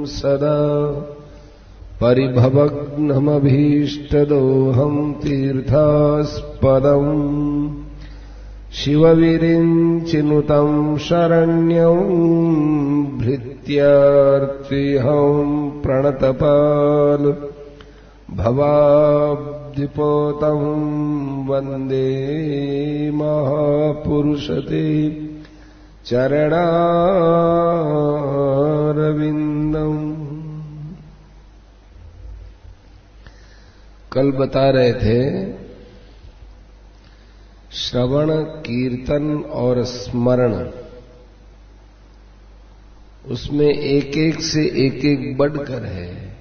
सदा परिभवग्नमभीष्टदोहं तीर्थास्पदम् शिवविरिञ्चिनुतं शरण्यं भृत्यार्तिहं प्रणतपाल भवाब्धिपोतं वन्दे महापुरुषते चरणारविन्दम्। कल बता रहे थे श्रवण कीर्तन और स्मरण, उसमें एक एक से एक एक बढ़कर है।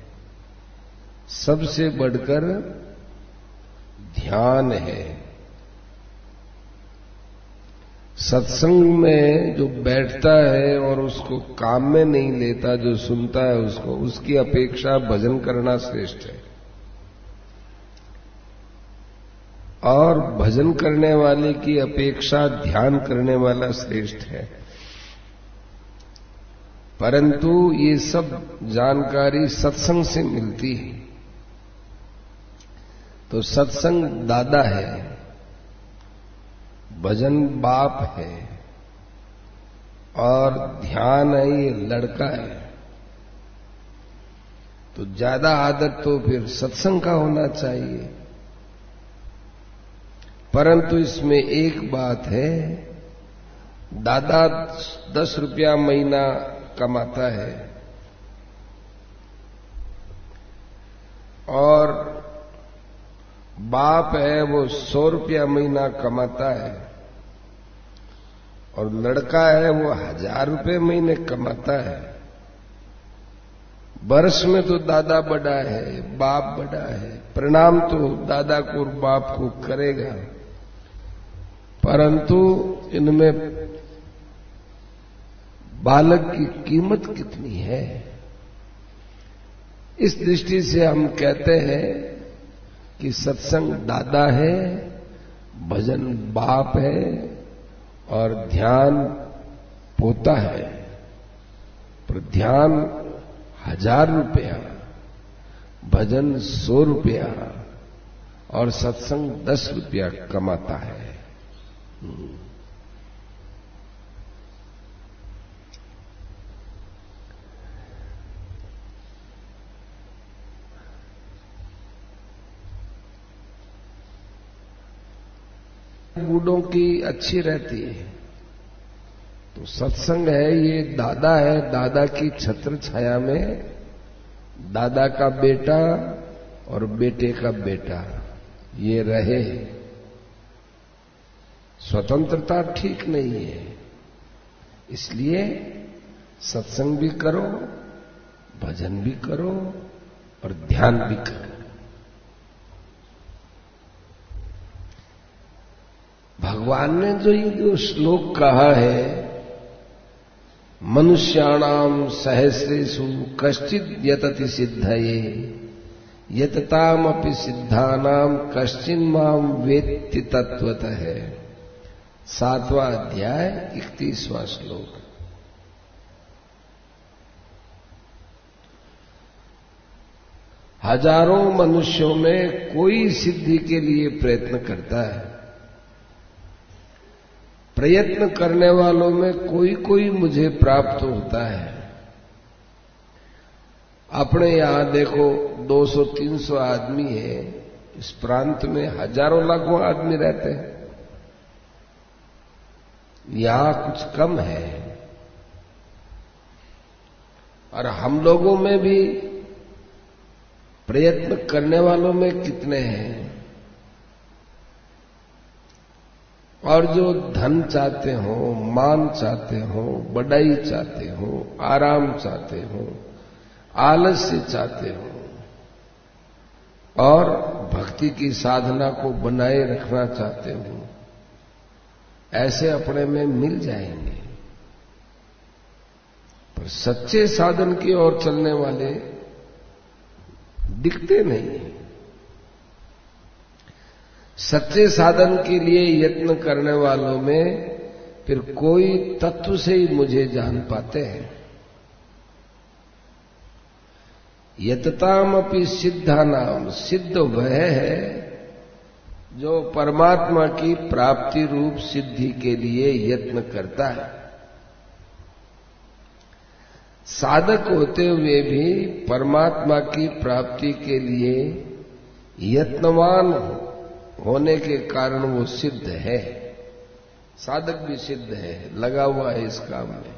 सबसे बढ़कर ध्यान है। सत्संग में जो बैठता है और उसको काम में नहीं लेता, जो सुनता है उसको, उसकी अपेक्षा भजन करना श्रेष्ठ है। और भजन करने वाले की अपेक्षा ध्यान करने वाला श्रेष्ठ है। परंतु ये सब जानकारी सत्संग से मिलती है। तो सत्संग दादा है, भजन बाप है, और ध्यान है ये लड़का है। तो ज्यादा आदत तो फिर सत्संग का होना चाहिए। परंतु इसमें एक बात है, दादा 10 रुपया महीना कमाता है और बाप है वो 100 रुपया महीना कमाता है, और लड़का है वो 1000 रुपये महीने कमाता है। वर्ष में तो दादा बड़ा है, बाप बड़ा है, प्रणाम तो दादा को और बाप को करेगा, परंतु इनमें बालक की कीमत कितनी है, इस दृष्टि से हम कहते हैं कि सत्संग दादा है, भजन बाप है, और ध्यान पोता है। पर ध्यान 1000 रुपया, भजन 100 रुपया और सत्संग 10 रुपया कमाता है। बूढ़ों की अच्छी रहती है। तो सत्संग है, ये दादा है, दादा की छत्र छाया में दादा का बेटा और बेटे का बेटा ये रहे। स्वतंत्रता ठीक नहीं है, इसलिए सत्संग भी करो, भजन भी करो और ध्यान भी करो। भगवान ने जो श्लोक कहा है, मनुष्याणाम सहस्रेषु कश्चित् यतति सिद्धये यततामपि सिद्धानाम कश्चिन्माम वेत्ति तत्वतः है। 7वां अध्याय 31वां श्लोक। हजारों मनुष्यों में कोई सिद्धि के लिए प्रयत्न करता है। प्रयत्न करने वालों में कोई कोई मुझे प्राप्त होता है। अपने यहां देखो 200-300 आदमी है, इस प्रांत में हजारों लाखों आदमी रहते हैं। यहां कुछ कम है, और हम लोगों में भी प्रयत्न करने वालों में कितने हैं। और जो धन चाहते हो, मान चाहते हो, बड़ाई चाहते हो, आराम चाहते हो, आलस्य चाहते हो, और भक्ति की साधना को बनाए रखना चाहते हो, ऐसे अपने में मिल जाएंगे। पर सच्चे साधन की ओर चलने वाले दिखते नहीं। सच्चे साधन के लिए यत्न करने वालों में फिर कोई तत्व से ही मुझे जान पाते हैं। यततामपि सिद्धानाम, सिद्ध वह है जो परमात्मा की प्राप्ति रूप सिद्धि के लिए यत्न करता है। साधक होते हुए भी परमात्मा की प्राप्ति के लिए यत्नवान होने के कारण वो सिद्ध है। साधक भी सिद्ध है, लगा हुआ है इस काम में।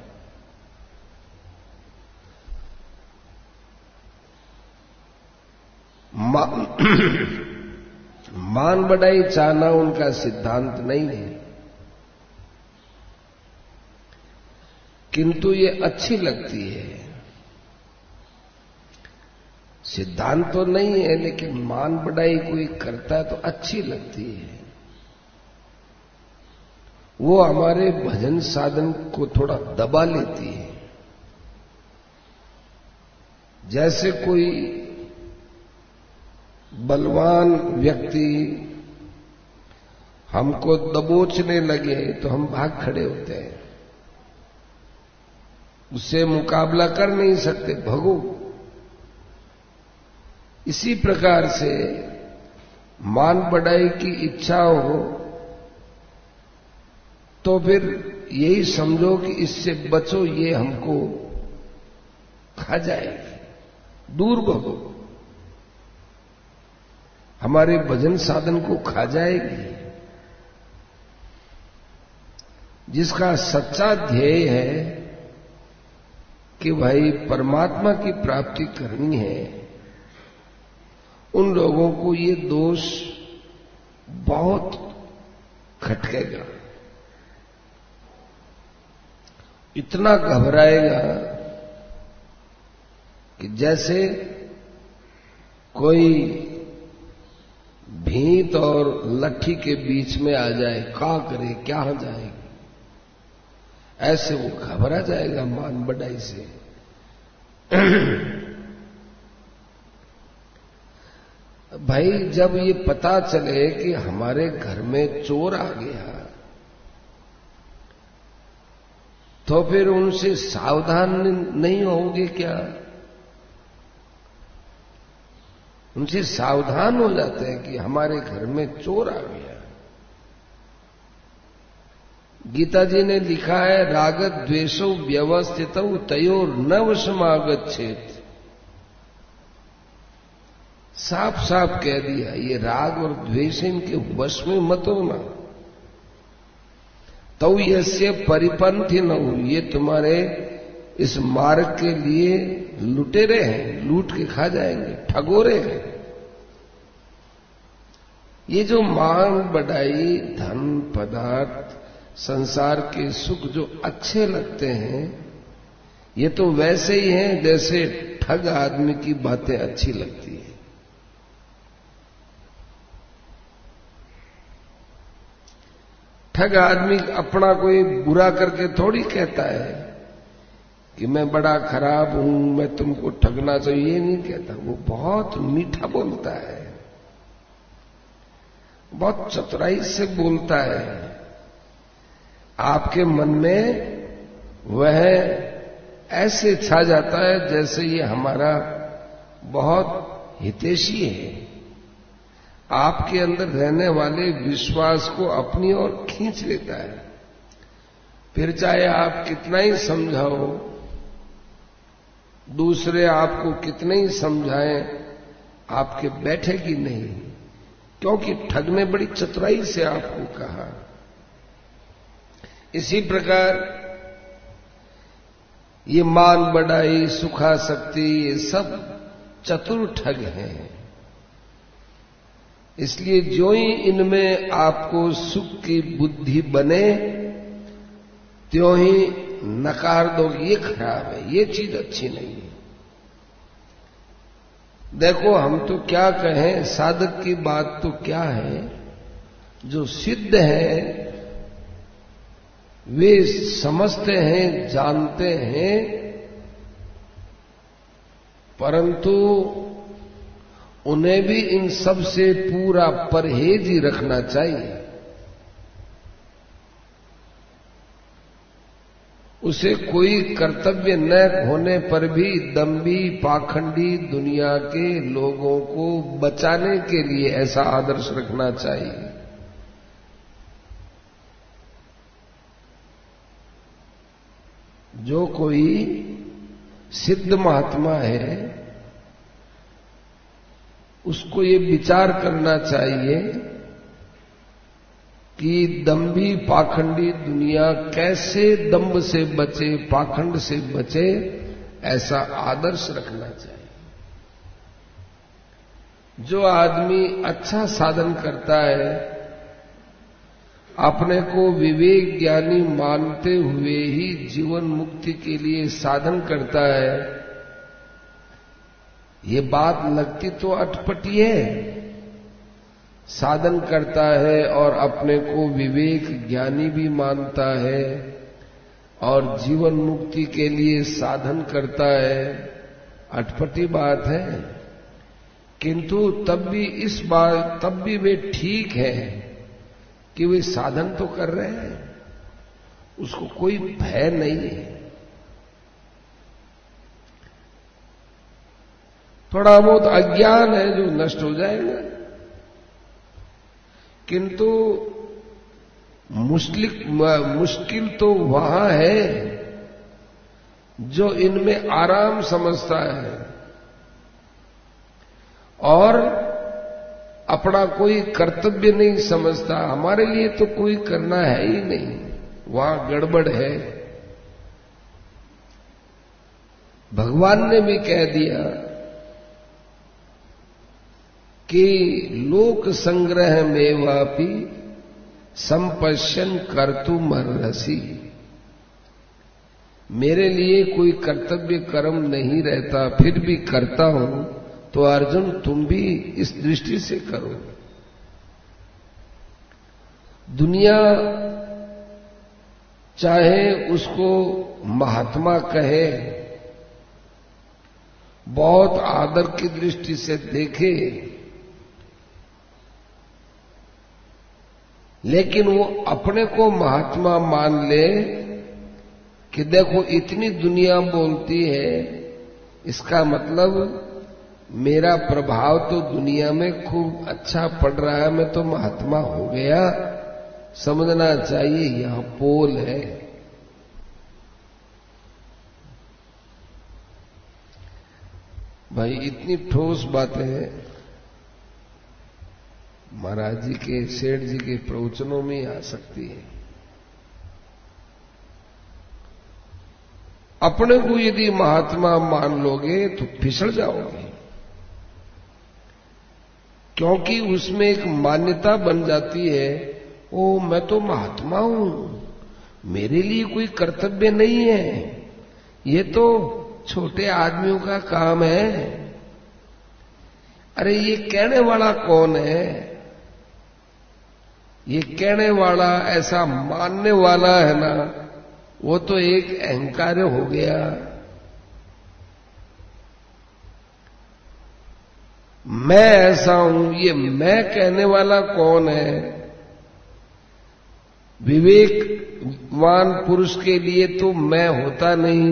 मान बढ़ाई चाहना उनका सिद्धांत नहीं है, किंतु ये अच्छी लगती है। सिद्धांत तो नहीं है, लेकिन मान बढ़ाई कोई करता है तो अच्छी लगती है। वो हमारे भजन साधन को थोड़ा दबा लेती है। जैसे कोई बलवान व्यक्ति हमको दबोचने लगे तो हम भाग खड़े होते हैं, उससे मुकाबला कर नहीं सकते, भगो। इसी प्रकार से मान बढ़ाई की इच्छा हो तो फिर यही समझो कि इससे बचो, ये हमको खा जाएगी, दूर भगो, हमारे भजन साधन को खा जाएगी। जिसका सच्चा ध्येय है कि भाई परमात्मा की प्राप्ति करनी है, उन लोगों को ये दोष बहुत खटकेगा, इतना घबराएगा कि जैसे कोई भीत और लट्ठी के बीच में आ जाए, क्या करे, क्या जाएगी, ऐसे वो घबरा जाएगा मान बढ़ाई से। भाई जब ये पता चले कि हमारे घर में चोर आ गया तो फिर उनसे सावधान नहीं होगे क्या? उनसे सावधान हो जाते हैं कि हमारे घर में चोर आ गया। गीता जी ने लिखा है, राग द्वेषो व्यवस्थित तयोर न वशमागच्छेत्। साफ साफ कह दिया, ये राग और द्वेष इनके वश में मत होना। तो यस्य परिपंथी न हो, ये तुम्हारे इस मार्ग के लिए लुटेरे हैं, लूट के खा जाएंगे, ठगोरे हैं। ये जो मान बढ़ाई, धन, पदार्थ, संसार के सुख जो अच्छे लगते हैं, ये तो वैसे ही हैं जैसे ठग आदमी की बातें अच्छी लगती है। ठग आदमी अपना कोई बुरा करके थोड़ी कहता है कि मैं बड़ा खराब हूं, मैं तुमको ठगना चाहिए, ये नहीं कहता। वो बहुत मीठा बोलता है, बहुत चतुराई से बोलता है। आपके मन में वह ऐसे छा जाता है जैसे ये हमारा बहुत हितैषी है। आपके अंदर रहने वाले विश्वास को अपनी ओर खींच लेता है। फिर चाहे आप कितना ही समझाओ, दूसरे आपको कितने ही समझाएं, आपके बैठेगी नहीं, क्योंकि ठग ने बड़ी चतुराई से आपको कहा। इसी प्रकार ये मान बढ़ाई, सुखासक्ति, ये सब चतुर ठग हैं। इसलिए जो ही इनमें आपको सुख की बुद्धि बने, त्यों ही नकार दो, ये खराब है, ये चीज अच्छी नहीं है। देखो हम तो क्या कहें, साधक की बात तो क्या है, जो सिद्ध है वे समझते हैं, जानते हैं, परंतु उन्हें भी इन सब से पूरा परहेज ही रखना चाहिए। उसे कोई कर्तव्य न होने पर भी दंभी पाखंडी दुनिया के लोगों को बचाने के लिए ऐसा आदर्श रखना चाहिए। जो कोई सिद्ध महात्मा है उसको ये विचार करना चाहिए कि दंभी पाखंडी दुनिया कैसे दंभ से बचे, पाखंड से बचे, ऐसा आदर्श रखना चाहिए। जो आदमी अच्छा साधन करता है, अपने को विवेक ज्ञानी मानते हुए ही जीवन मुक्ति के लिए साधन करता है, ये बात लगती तो अटपटी है। साधन करता है और अपने को विवेक ज्ञानी भी मानता है और जीवन मुक्ति के लिए साधन करता है, अटपटी बात है। किंतु तब भी वे ठीक है कि वे साधन तो कर रहे हैं, उसको कोई भय नहीं है। थोड़ा बहुत अज्ञान है जो नष्ट हो जाएगा, किंतु मुश्किल तो वहां है जो इनमें आराम समझता है और अपना कोई कर्तव्य नहीं समझता। हमारे लिए तो कोई करना है ही नहीं, वहां गड़बड़ है। भगवान ने भी कह दिया कि लोक संग्रह मेवापि संपश्यन कर्तुमर्हसि। मेरे लिए कोई कर्तव्य कर्म नहीं रहता, फिर भी करता हूं, तो अर्जुन तुम भी इस दृष्टि से करो। दुनिया चाहे उसको महात्मा कहे, बहुत आदर की दृष्टि से देखे, लेकिन वो अपने को महात्मा मान ले कि देखो इतनी दुनिया बोलती है, इसका मतलब मेरा प्रभाव तो दुनिया में खूब अच्छा पड़ रहा है, मैं तो महात्मा हो गया। समझना चाहिए यहां पोल है। भाई इतनी ठोस बातें महाराज जी के, सेठ जी के प्रवचनों में आ सकती है। अपने को यदि महात्मा मान लोगे तो फिसल जाओगे, क्योंकि उसमें एक मान्यता बन जाती है, ओ मैं तो महात्मा हूं, मेरे लिए कोई कर्तव्य नहीं है, ये तो छोटे आदमियों का काम है। अरे ये कहने वाला कौन है? ये कहने वाला, ऐसा मानने वाला है ना, वो तो एक अहंकार हो गया। मैं ऐसा हूं, ये मैं कहने वाला कौन है? विवेकवान पुरुष के लिए तो मैं होता नहीं,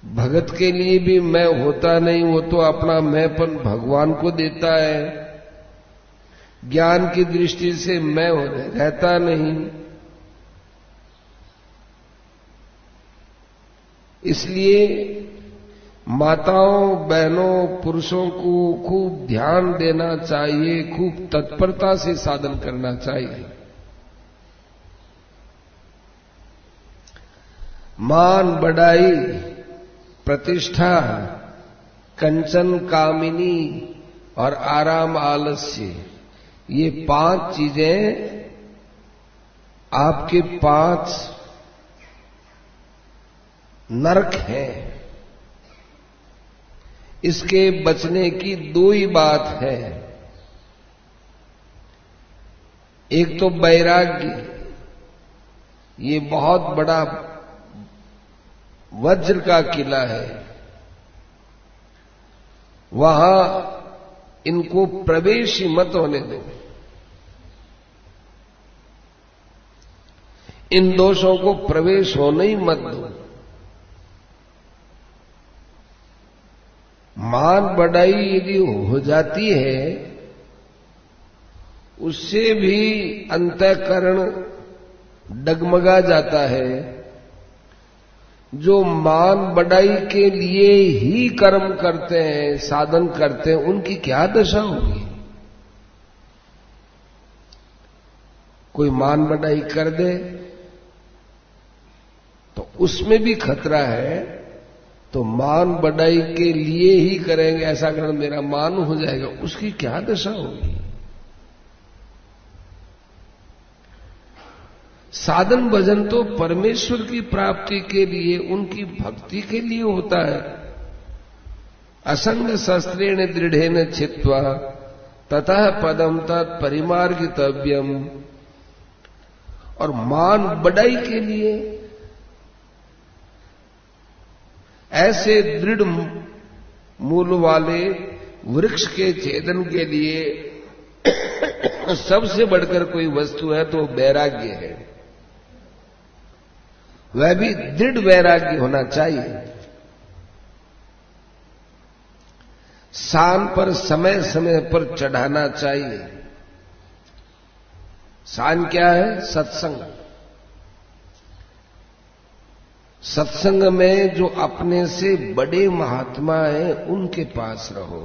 भगत के लिए भी मैं होता नहीं, वो तो अपना मैंपन भगवान को देता है। ज्ञान की दृष्टि से मैं रहता नहीं। इसलिए माताओं, बहनों, पुरुषों को खूब ध्यान देना चाहिए, खूब तत्परता से साधन करना चाहिए। मान बढ़ाई, प्रतिष्ठा, कंचन कामिनी और आराम आलस्य, ये 5 चीजें आपके 5 नरक हैं। इसके बचने की 2 ही बात है। एक तो वैराग्य, ये बहुत बड़ा वज्र का किला है, वहां इनको प्रवेश ही मत होने दो। इन दोषों को प्रवेश होने ही मत दो। मान बढ़ाई यदि हो जाती है, उससे भी अंतःकरण डगमगा जाता है। जो मान बढ़ाई के लिए ही कर्म करते हैं, साधन करते हैं, उनकी क्या दशा होगी। कोई मान बढ़ाई कर दे तो उसमें भी खतरा है। तो मान बढ़ाई के लिए ही करेंगे, ऐसा कर मेरा मान हो जाएगा, उसकी क्या दशा होगी। साधन भजन तो परमेश्वर की प्राप्ति के लिए, उनकी भक्ति के लिए होता है। असंग शस्त्रेण दृढ़ेन छित्त्वा ततः पदम तत् परिमार्गितव्यम। और मान बढ़ाई के लिए, ऐसे दृढ़ मूल वाले वृक्ष के छेदन के लिए सबसे बढ़कर कोई वस्तु है तो वैराग्य है। वह भी दृढ़ वैराग्य होना चाहिए। सान पर समय समय पर चढ़ाना चाहिए। सान क्या है? सत्संग। सत्संग में जो अपने से बड़े महात्मा हैं, उनके पास रहो।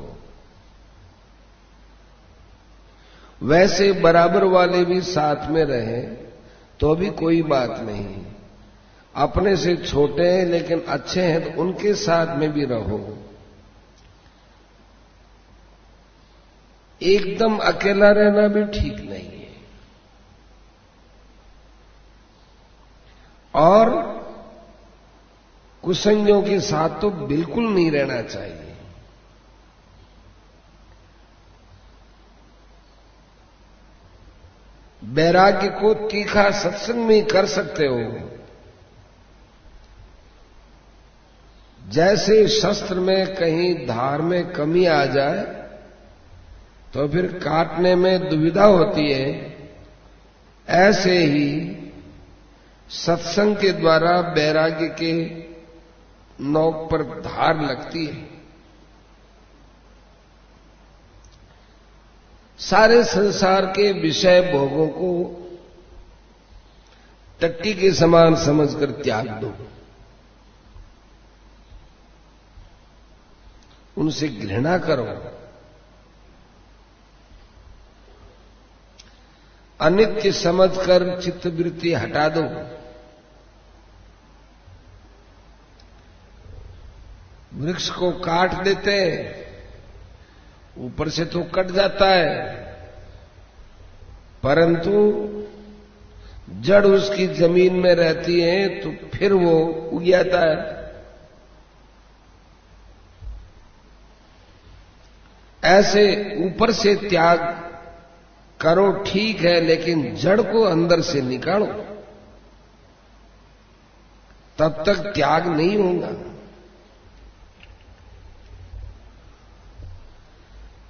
वैसे बराबर वाले भी साथ में रहें तो भी कोई बात नहीं। अपने से छोटे हैं लेकिन अच्छे हैं तो उनके साथ में भी रहो। एकदम अकेला रहना भी ठीक नहीं है। और कुसंगियों के साथ तो बिल्कुल नहीं रहना चाहिए। वैराग्य को तीखा सत्संग में कर सकते हो। जैसे शस्त्र में कहीं धार में कमी आ जाए तो फिर काटने में दुविधा होती है, ऐसे ही सत्संग के द्वारा वैराग्य के नोक पर धार लगती है। सारे संसार के विषय भोगों को टट्टी के समान समझकर त्याग दो। उनसे घृणा करो। अनित्य समझकर चित्तवृत्ति हटा दो। वृक्ष को काट देते हैं, ऊपर से तो कट जाता है, परंतु जड़ उसकी जमीन में रहती है तो फिर वो उग जाता है। ऐसे ऊपर से त्याग करो ठीक है, लेकिन जड़ को अंदर से निकालो, तब तक त्याग नहीं होगा।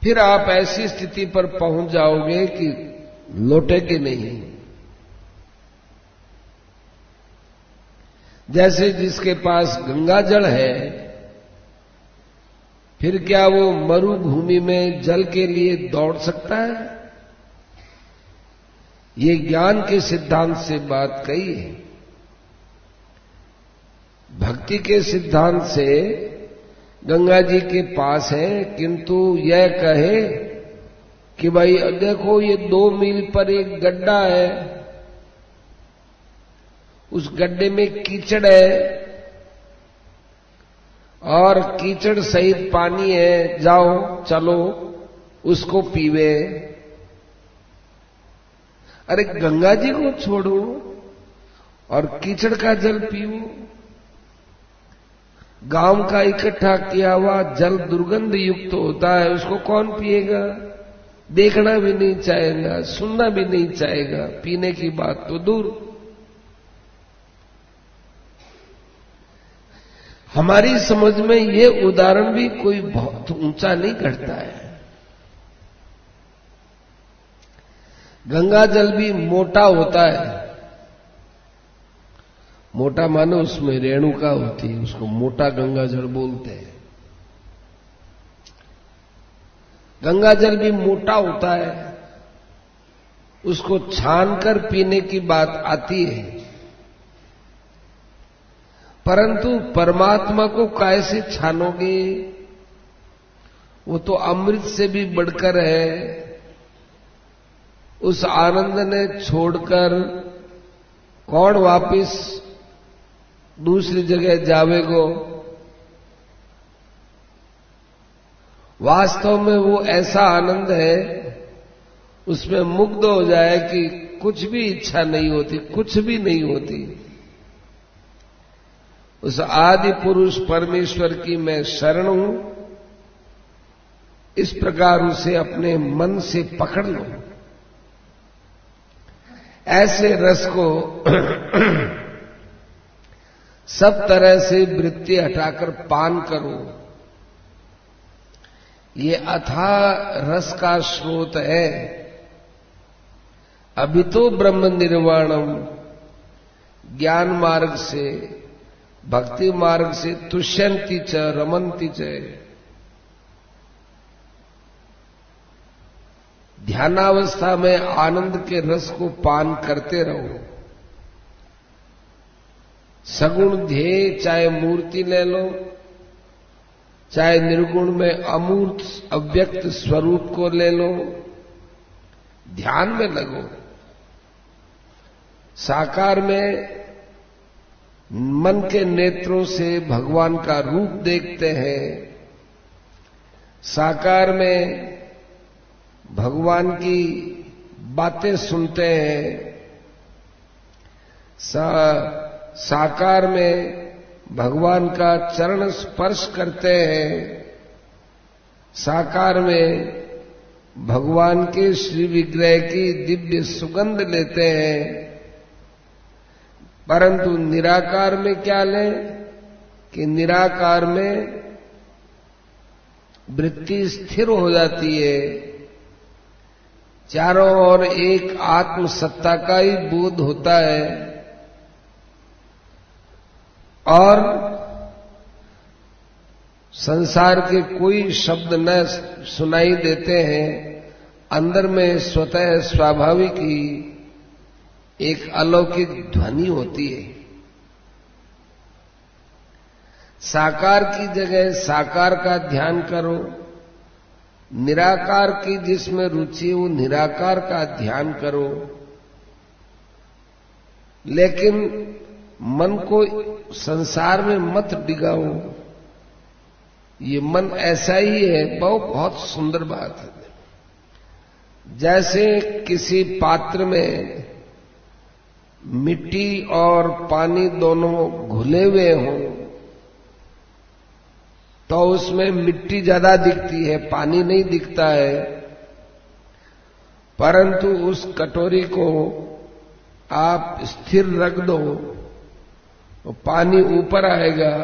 फिर आप ऐसी स्थिति पर पहुंच जाओगे कि लौटेगे नहीं। जैसे जिसके पास गंगा जल है, फिर क्या वो मरुभूमि में जल के लिए दौड़ सकता है? ये ज्ञान के सिद्धांत से बात कही है। भक्ति के सिद्धांत से गंगा जी के पास है, किंतु यह कहे कि भाई देखो ये 2 मील पर एक गड्ढा है, उस गड्ढे में कीचड़ है और कीचड़ सहित पानी है, जाओ चलो उसको पीवे। अरे गंगा जी को छोड़ो और कीचड़ का जल पियो। गांव का इकट्ठा किया हुआ जल दुर्गंध युक्त होता है, उसको कौन पिएगा? देखना भी नहीं चाहेगा, सुनना भी नहीं चाहेगा, पीने की बात तो दूर। हमारी समझ में ये उदाहरण भी कोई बहुत ऊंचा नहीं घटता है। गंगा जल भी मोटा होता है, मोटा मानो उसमें रेणुका होती है, उसको मोटा गंगा जल बोलते हैं। गंगा जल भी मोटा होता है, उसको छानकर पीने की बात आती है, परंतु परमात्मा को कैसे छानोगे? वो तो अमृत से भी बढ़कर है। उस आनंद ने छोड़कर कौन वापिस दूसरी जगह जावेगो? वास्तव में वो ऐसा आनंद है, उसमें मुग्ध हो जाए कि कुछ भी इच्छा नहीं होती, कुछ भी नहीं होती। उस आदि पुरुष परमेश्वर की मैं शरण हूं, इस प्रकार उसे अपने मन से पकड़ लो। ऐसे रस को सब तरह से वृत्ति हटाकर पान करो। ये अथाह रस का स्रोत है। अभी तो ब्रह्म निर्वाणम, ज्ञान मार्ग से, भक्ति मार्ग से तुष्यंति च रमन्ति च, ध्यानावस्था में आनंद के रस को पान करते रहो। सगुण ध्येय, चाहे मूर्ति ले लो, चाहे निर्गुण में अमूर्त अव्यक्त स्वरूप को ले लो, ध्यान में लगो। साकार में मन के नेत्रों से भगवान का रूप देखते हैं, साकार में भगवान की बातें सुनते हैं, साकार में भगवान का चरण स्पर्श करते हैं, साकार में भगवान के श्री विग्रह की दिव्य सुगंध लेते हैं। परंतु निराकार में क्या लें कि निराकार में वृत्ति स्थिर हो जाती है, चारों ओर एक आत्म सत्ता का ही बोध होता है और संसार के कोई शब्द न सुनाई देते हैं। अंदर में स्वतः स्वाभाविक ही एक अलौकिक ध्वनि होती है। साकार की जगह साकार का ध्यान करो, निराकार की जिसमें रुचि हो निराकार का ध्यान करो, लेकिन मन को संसार में मत डिगाओ। ये मन ऐसा ही है, बहुत सुंदर बात है। जैसे किसी पात्र में मिट्टी और पानी दोनों घुले हुए हों तो उसमें मिट्टी ज्यादा दिखती है, पानी नहीं दिखता है। परंतु उस कटोरी को आप स्थिर रख दो तो पानी ऊपर आएगा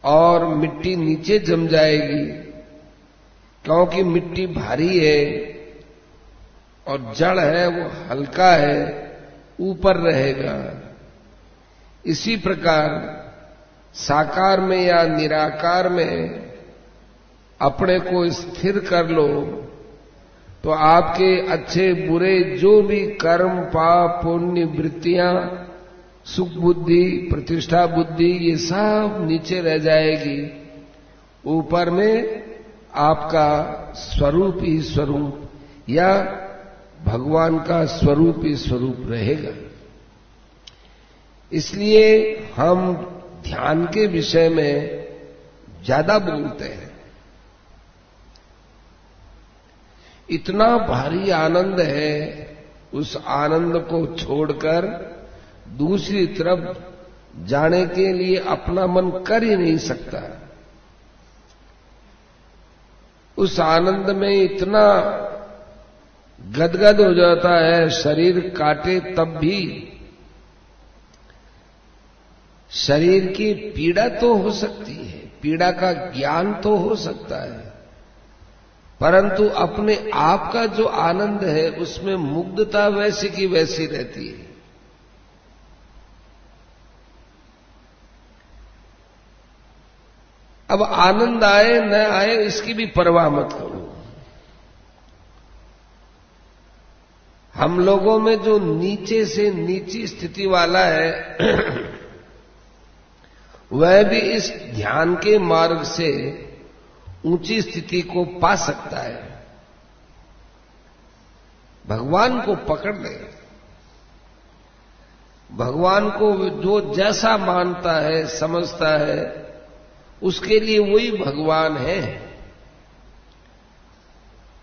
और मिट्टी नीचे जम जाएगी, क्योंकि मिट्टी भारी है और जड़ है वो हल्का है, ऊपर रहेगा। इसी प्रकार साकार में या निराकार में अपने को स्थिर कर लो तो आपके अच्छे बुरे जो भी कर्म, पाप, पुण्य, वृत्तियां, सुख बुद्धि, प्रतिष्ठा बुद्धि, ये सब नीचे रह जाएगी। ऊपर में आपका स्वरूप ही स्वरूप या भगवान का स्वरूप ही स्वरूप रहेगा। इसलिए हम ध्यान के विषय में ज्यादा बोलते हैं। इतना भारी आनंद है, उस आनंद को छोड़कर दूसरी तरफ जाने के लिए अपना मन कर ही नहीं सकता। उस आनंद में इतना गदगद हो जाता है, शरीर काटे तब भी। शरीर की पीड़ा तो हो सकती है, पीड़ा का ज्ञान तो हो सकता है, परंतु अपने आप का जो आनंद है उसमें मुग्धता वैसी की वैसी रहती है। अब आनंद आए न आए इसकी भी परवाह मत करो। हम लोगों में जो नीचे से नीची स्थिति वाला है वह भी इस ध्यान के मार्ग से ऊंची स्थिति को पा सकता है। भगवान को पकड़ ले। भगवान को जो जैसा मानता है समझता है उसके लिए वही भगवान है।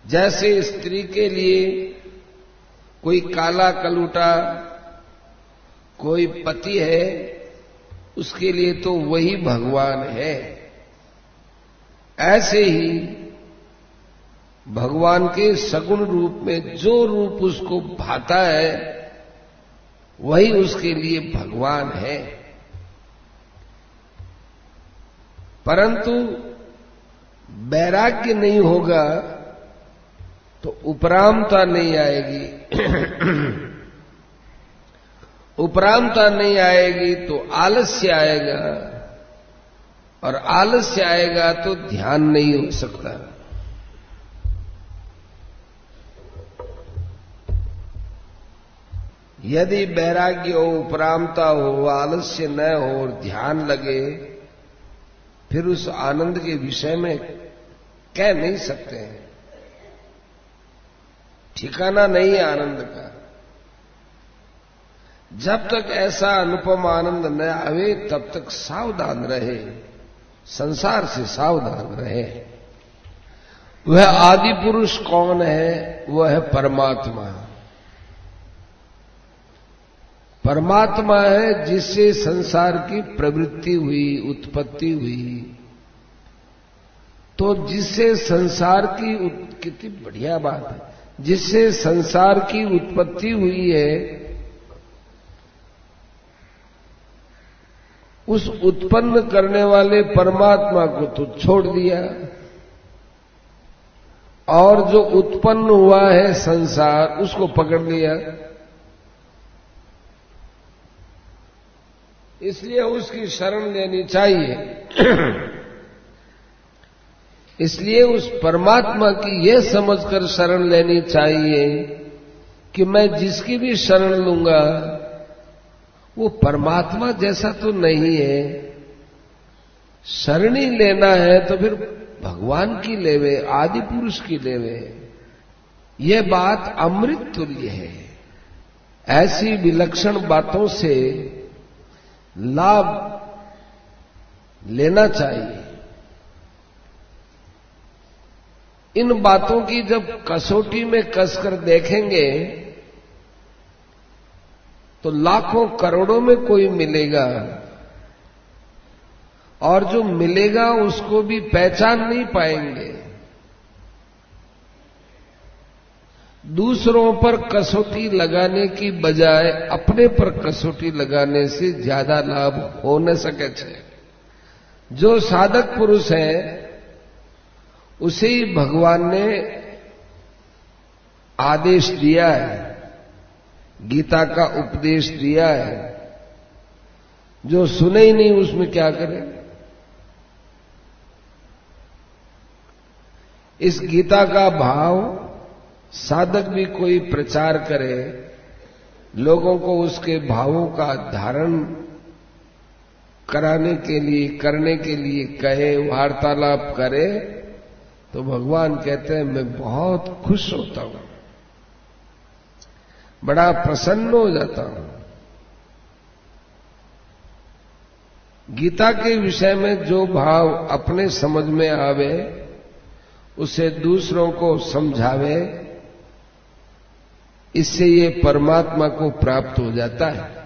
जैसे स्त्री के लिए कोई काला कलूटा कोई पति है, उसके लिए तो वही भगवान है। ऐसे ही भगवान के सगुण रूप में जो रूप उसको भाता है वही उसके लिए भगवान है। परंतु वैराग्य नहीं होगा तो उपरामता नहीं आएगी। उपरामता नहीं आएगी तो आलस्य आएगा, और आलस्य आएगा तो ध्यान नहीं हो सकता। यदि वैराग्य हो, उपरामता हो, आलस्य न हो और ध्यान लगे, फिर उस आनंद के विषय में कह नहीं सकते हैं। ठिकाना नहीं है आनंद का। जब तक ऐसा अनुपम आनंद न आवे तब तक सावधान रहे, संसार से सावधान रहे। वह आदि पुरुष कौन है? वह है परमात्मा। परमात्मा है जिससे संसार की प्रवृत्ति हुई, उत्पत्ति हुई। तो जिससे संसार की कितनी बढ़िया बात है, जिससे संसार की उत्पत्ति हुई है, उस उत्पन्न करने वाले परमात्मा को तो छोड़ दिया, और जो उत्पन्न हुआ है संसार उसको पकड़ लिया। इसलिए उसकी शरण लेनी चाहिए। इसलिए उस परमात्मा की यह समझकर शरण लेनी चाहिए कि मैं जिसकी भी शरण लूंगा वो परमात्मा जैसा तो नहीं है। शरणी लेना है तो फिर भगवान की लेवे, आदि पुरुष की लेवे। यह बात अमृत तुल्य है। ऐसी विलक्षण बातों से लाभ लेना चाहिए। इन बातों की जब कसौटी में कसकर देखेंगे तो लाखों करोड़ों में कोई मिलेगा, और जो मिलेगा उसको भी पहचान नहीं पाएंगे। दूसरों पर कसौटी लगाने की बजाय अपने पर कसौटी लगाने से ज्यादा लाभ हो न सके छे। जो साधक पुरुष है उसे ही भगवान ने आदेश दिया है, गीता का उपदेश दिया है। जो सुने ही नहीं उसमें क्या करे। इस गीता का भाव साधक भी कोई प्रचार करे, लोगों को उसके भावों का धारण कराने के लिए, करने के लिए कहे, वार्तालाप करे, तो भगवान कहते हैं मैं बहुत खुश होता हूं, बड़ा प्रसन्न हो जाता हूं। गीता के विषय में जो भाव अपने समझ में आवे उसे दूसरों को समझावे, इससे ये परमात्मा को प्राप्त हो जाता है।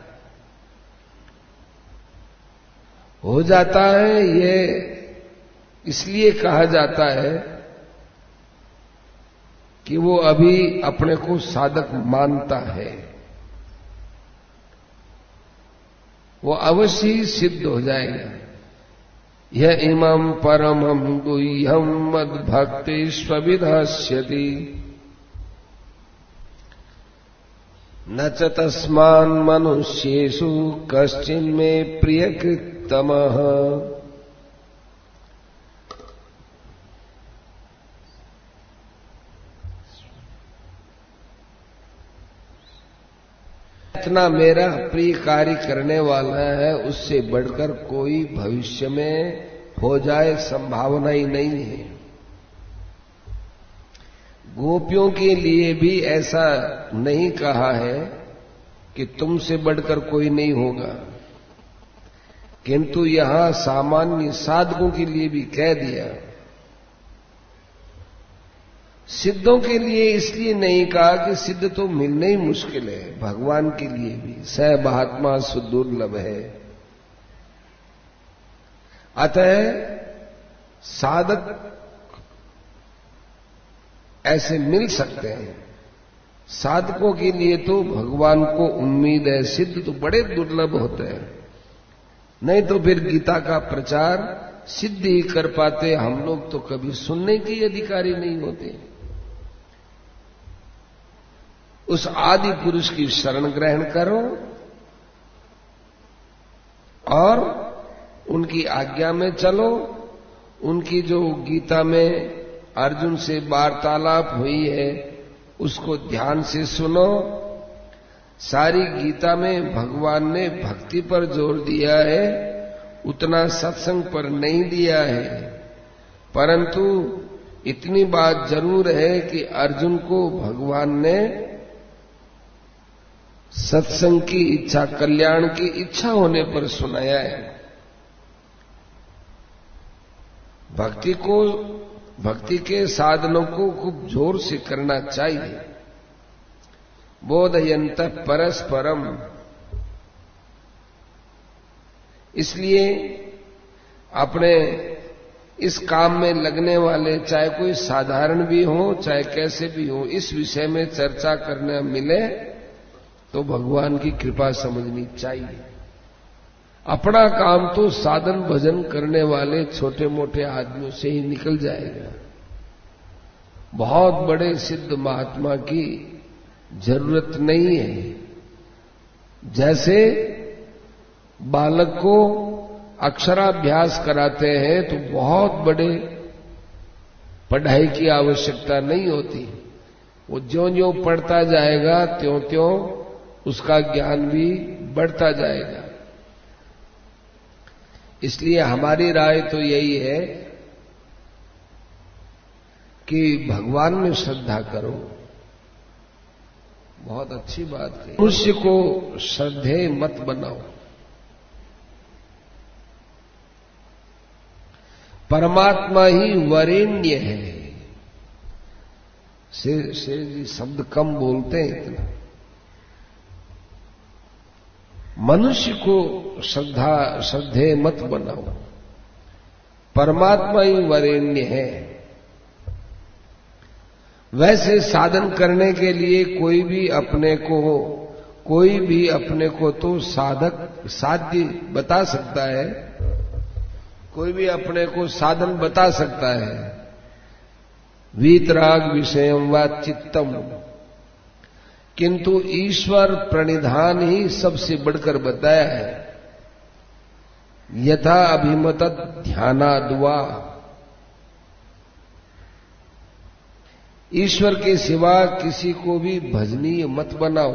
हो जाता है ये इसलिए कहा जाता है कि वो अभी अपने को साधक मानता है। वो अवश्य ही सिद्ध हो जाएगा। यह इमं परमं गुह्यं मद्भक्ति स्वविधास्यति न च तस्मान् मनुष्येषु कश्चिन्मे प्रियकृत्तमः। इतना मेरा प्रिय कार्य करने वाला है, उससे बढ़कर कोई भविष्य में हो जाए संभावना ही नहीं है। गोपियों के लिए भी ऐसा नहीं कहा है कि तुमसे बढ़कर कोई नहीं होगा, किंतु यहां सामान्य साधकों के लिए भी कह दिया। सिद्धों के लिए इसलिए नहीं कहा कि सिद्ध तो मिलने ही मुश्किल है, भगवान के लिए भी स महात्मा सुदुर्लभ है। अतः साधक ऐसे मिल सकते हैं, साधकों के लिए तो भगवान को उम्मीद है, सिद्ध तो बड़े दुर्लभ होते हैं। नहीं तो फिर गीता का प्रचार सिद्ध ही कर पाते, हम लोग तो कभी सुनने के अधिकारी नहीं होते। उस आदि पुरुष की शरण ग्रहण करो और उनकी आज्ञा में चलो। उनकी जो गीता में अर्जुन से वार्तालाप हुई है उसको ध्यान से सुनो। सारी गीता में भगवान ने भक्ति पर जोर दिया है, उतना सत्संग पर नहीं दिया है, परंतु इतनी बात जरूर है कि अर्जुन को भगवान ने सत्संग की इच्छा, कल्याण की इच्छा होने पर सुनाया है। भक्ति के साधनों को खूब जोर से करना चाहिए। बोधयंत परस्परम, इसलिए अपने इस काम में लगने वाले, चाहे कोई साधारण भी हो चाहे कैसे भी हो, इस विषय में चर्चा करने मिले तो भगवान की कृपा समझनी चाहिए। अपना काम तो साधन भजन करने वाले छोटे मोटे आदमियों से ही निकल जाएगा। बहुत बड़े सिद्ध महात्मा की जरूरत नहीं है। जैसे बालक को अक्षराभ्यास कराते हैं तो बहुत बड़े पढ़ाई की आवश्यकता नहीं होती। वो ज्यों-ज्यों पढ़ता जाएगा त्यों-त्यों उसका ज्ञान भी बढ़ता जाएगा। इसलिए हमारी राय तो यही है कि भगवान में श्रद्धा करो। बहुत अच्छी बात है। मनुष्य को श्रद्धेय मत बनाओ। परमात्मा ही वरेण्य है। शेर जी शब्द कम बोलते हैं इतना। मनुष्य को श्रद्धेय मत बनाओ। परमात्मा ही वरेण्य है। वैसे साधन करने के लिए कोई भी अपने को तो साध्य बता सकता है, कोई भी अपने को साधन बता सकता है। वीतराग विषयम व चित्तम, किंतु ईश्वर प्रणिधान ही सबसे बढ़कर बताया है। यथा अभिमत ध्यानाद्वा, ईश्वर के सिवा किसी को भी भजनीय मत बनाओ।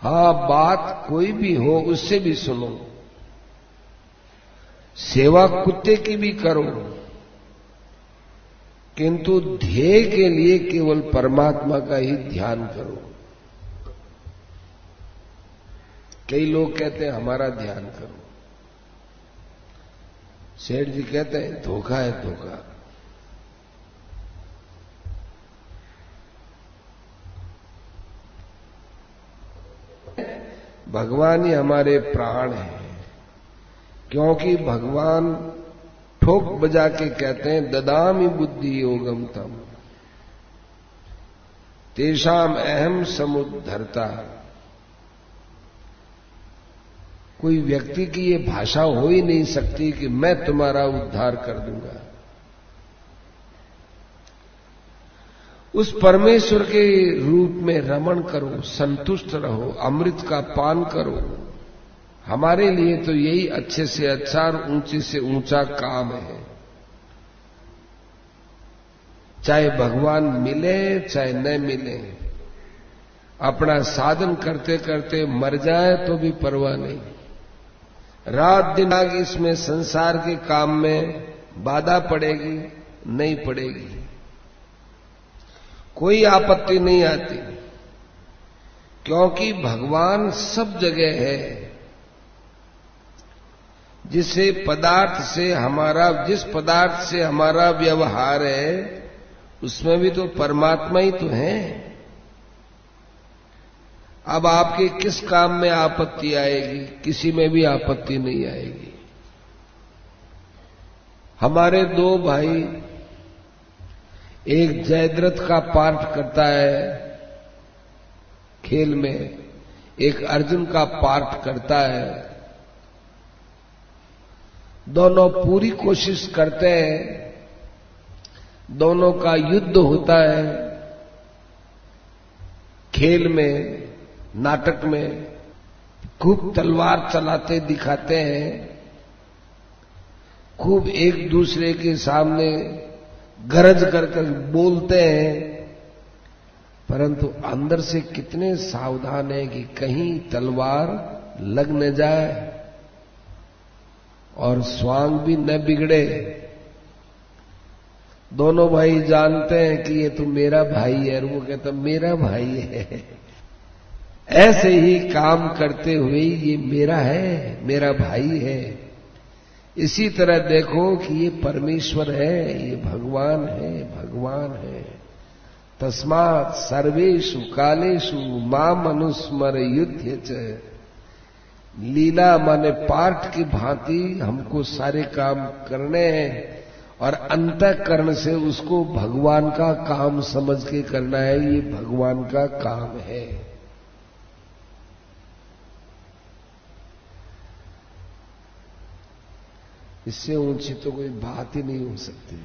हां, बात कोई भी हो उससे भी सुनो, सेवा कुत्ते की भी करो, किंतु ध्येय के लिए केवल परमात्मा का ही ध्यान करो। कई लोग कहते हैं हमारा ध्यान करो। सेठ जी कहते हैं धोखा है धोखा। भगवान ही हमारे प्राण हैं, क्योंकि भगवान ठोक बजा के कहते हैं ददामि बुद्धि योगम तम तेषाम अहम समुद्धरता। कोई व्यक्ति की ये भाषा हो ही नहीं सकती कि मैं तुम्हारा उद्धार कर दूंगा। उस परमेश्वर के रूप में रमण करो, संतुष्ट रहो, अमृत का पान करो। हमारे लिए तो यही अच्छे से अच्छा और ऊंचे से ऊंचा काम है। चाहे भगवान मिले चाहे न मिले, अपना साधन करते करते मर जाए तो भी परवाह नहीं। रात दिन आगे इसमें संसार के काम में बाधा पड़ेगी नहीं पड़ेगी, कोई आपत्ति नहीं आती, क्योंकि भगवान सब जगह है। जिस पदार्थ से हमारा व्यवहार है उसमें भी तो परमात्मा ही तो है। अब आपके किस काम में आपत्ति आएगी? किसी में भी आपत्ति नहीं आएगी। हमारे दो भाई, एक जयद्रथ का पाठ करता है खेल में, एक अर्जुन का पाठ करता है। दोनों पूरी कोशिश करते हैं, दोनों का युद्ध होता है खेल में, नाटक में, खूब तलवार चलाते दिखाते हैं, खूब एक दूसरे के सामने गरज कर बोलते हैं, परंतु अंदर से कितने सावधान है कि कहीं तलवार लग न जाए और स्वांग भी न बिगड़े। दोनों भाई जानते हैं कि ये तो मेरा भाई है, और वो कहता मेरा भाई है। ऐसे ही काम करते हुए ये मेरा है, मेरा भाई है। इसी तरह देखो कि ये परमेश्वर है, ये भगवान है, भगवान है। तस्मात् सर्वेषु कालेषु माम अनुस्मर युध्य च। लीला माने पाठ की भांति हमको सारे काम करने हैं, और अंतःकरण से उसको भगवान का काम समझ के करना है। ये भगवान का काम है। इससे ऊंची तो कोई बात ही नहीं हो सकती।